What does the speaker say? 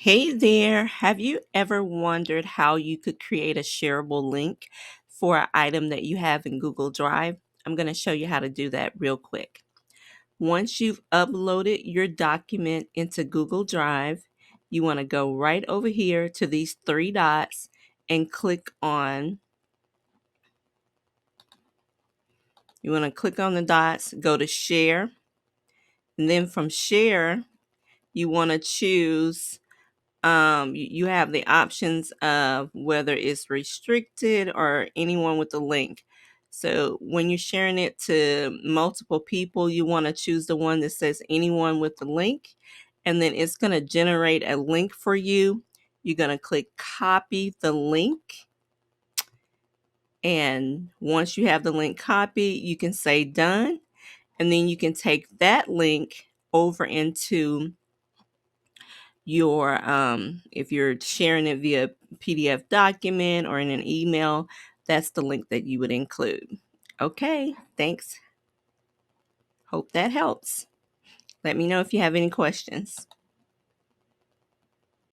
Hey there, have you ever wondered how you could create a shareable link for an item that you have in Google Drive? I'm going to show you how to do that real quick. Once you've uploaded your document into Google Drive, you want to go right over here to these three dots and click on, the dots, go to share, and then from share, you want to choose you have the options of whether it's restricted or anyone with a link. So when you're sharing it to multiple people, you want to choose the one that says anyone with the link, and then it's going to generate a link for you. You're going to click copy the link, and once you have the link copied, you can say done, and then you can take that link over into your if you're sharing it via PDF document or in an email, that's the link that you would include. Okay, thanks. Hope that helps. Let me know if you have any questions.